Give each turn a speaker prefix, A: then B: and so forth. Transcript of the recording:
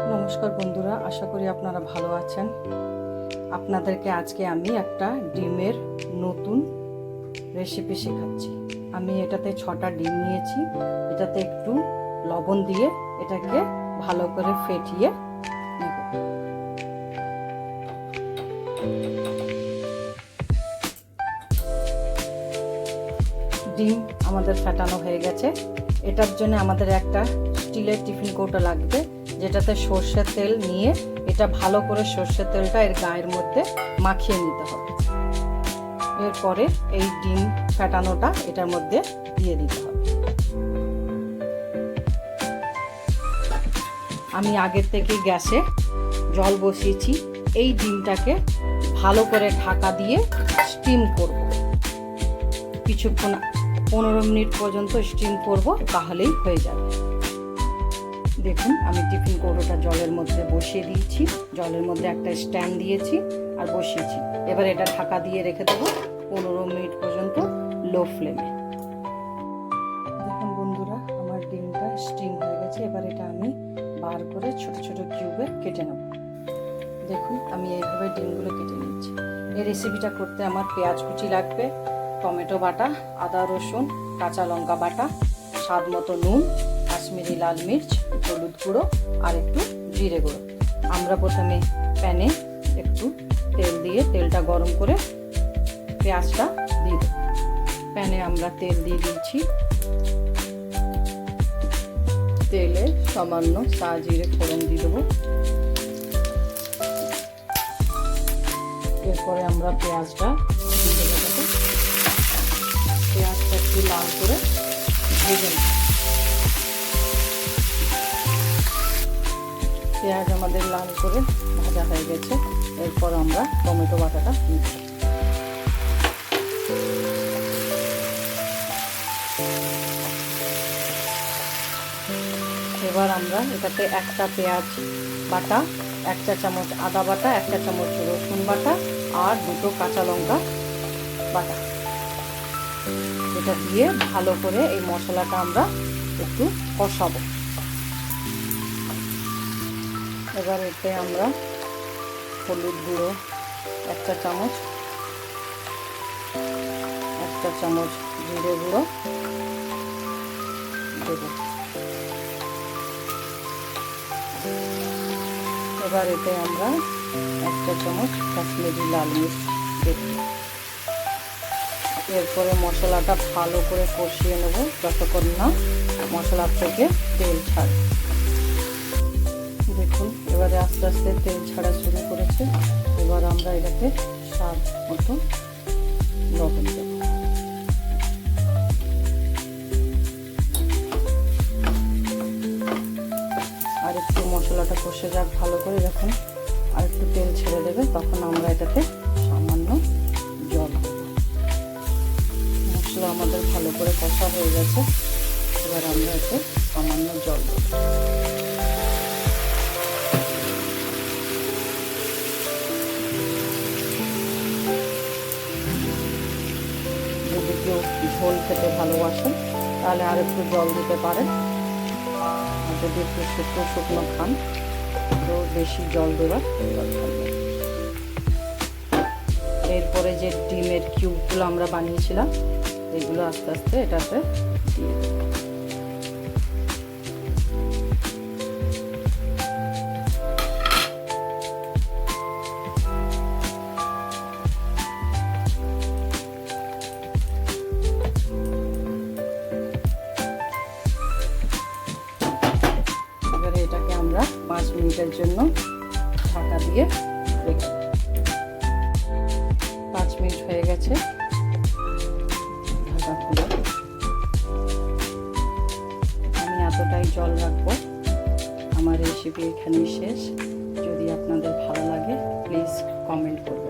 A: নমস্কার বন্ধুরা, আশা করি আপনারা ভালো আছেন। আপনাদেরকে আজকে আমি একটা ডিমের নতুন রেসিপি শেখাচ্ছি। আমি এটাতে 6টা ডিম নিয়েছি। এটাতে একটু লবণ দিয়ে এটাকে ভালো করে ফেটিয়ে নেব। ডিম আমাদের ফেটানো হয়ে গেছে। এটার জন্য আমাদের একটা স্টিলের টিফিন কৌটো লাগবে, যেটাতে সর্ষের তেল নিয়ে এটা ভালো করে সর্ষের তেলটা এর গায়ের মধ্যে মাখিয়ে নিতে হবে। এরপরে এই ডিম ফেটানোটা এটার মধ্যে দিয়ে দিতে হবে। আমি আগের থেকে গ্যাসে জল বসিয়েছি। এই ডিমটাকে ভালো করে ঢাকা দিয়ে স্টিম করব। কিছুক্ষণ 15 মিনিট পর্যন্ত স্টিম করব, তাহলেই হয়ে যাবে। দেখুন, আমি টিফিন কৌটোটা জলের মধ্যে বসিয়ে দিয়েছি। জলের মধ্যে একটা স্ট্যান্ড দিয়েছি আর বসিয়েছি। এবার এটা ঢাকা দিয়ে রেখে দেবো 15 মিনিট পর্যন্ত লো ফ্লেমে। দেখুন বন্ধুরা, আমার ডিমটা স্টিম হয়ে গেছে। এবার এটা আমি বার করে ছোট ছোট কিউবে কেটে নেব। দেখুন, আমি এইভাবে ডিমগুলো কেটে নিচ্ছি। এই রেসিপিটা করতে আমার পেঁয়াজ কুচি লাগবে, টমেটো বাটা, আদা রসুন, কাঁচা লঙ্কা বাটা, স্বাদ মতো নুন, কাশ্মীরি লাল মির্চ, হলুদ গুঁড়ো আর একটু জিরে গুঁড়ো। আমরা প্রথমে প্যানে একটু তেল দিয়ে তেলটা গরম করে পেঁয়াজটা দিয়ে দেব। প্যানে আমরা তেল দিয়ে দিচ্ছি। তেলে সামান্য চা জিরে ফোড়ন দিয়ে দেবো। এরপরে আমরা পেঁয়াজটা দিয়ে দেবো। পেঁয়াজটা একটু লাল করে ভেজে নেব। পেঁয়াজ আমাদের লাল করে ভাজা হয়ে গেছে। এরপর আমরা টমেটো বাটাটা নিব। এবার আমরা এটাতে একটা পেঁয়াজ বাটা, 1 চা চামচ আদা বাটা, 1 চা চামচ রসুন বাটা আর 2টো কাঁচা লঙ্কা বাটা, এটা দিয়ে ভালো করে এই মশলাটা আমরা একটু কষাবো। এবার এতে আমরা হলুদ গুঁড়ো 1 চা চামচ, 1 চা চামচ জিরে গুঁড়ো দেব। এবার এতে আমরা 1 চা চামচ কাশ্মীরি লাল মির্চ দেব। এরপরে মশলাটা ভালো করে কষিয়ে নেব যতক্ষণ না মশলা থেকে তেল ছাড়ে। দেখুন, এবারে আস্তে আস্তে তেল ছাড়া শুরু করেছে। এবার আমরা এটাকে স্বাদ মতো লবণ দেব। আর একটু মশলাটা কষে যাক ভালো করে। দেখুন, আর একটু তেল ছেড়ে দেবে, তখন আমরা এটাতে সামান্য জল দেব। মশলা আমাদের ভালো করে কষা হয়ে গেছে। এবার আমরা এতে সামান্য জল দেব। যদি কেউ ঝোল খেতে ভালোবাসেন তাহলে আর একটু জল দিতে পারেন। আর যদি একটু শুকনো শুকনো খান তো বেশি জল দেওয়ার দরকার নেই। এরপরে যে ডিমের কিউবগুলো আমরা বানিয়েছিলাম এগুলো আস্তে আস্তে এটাতে দিয়ে দেব। এবারে এটাকে আমরা 5 মিনিটের জন্য ঢাকা দিয়ে রেখে। 5 মিনিট হয়ে গেছে, ঢাকা খুলে। আমি এতটাই জল রাখবো। আমার রেসিপি এখানেই শেষ। যদি আপনাদের ভালো লাগে প্লিজ কমেন্ট করবেন।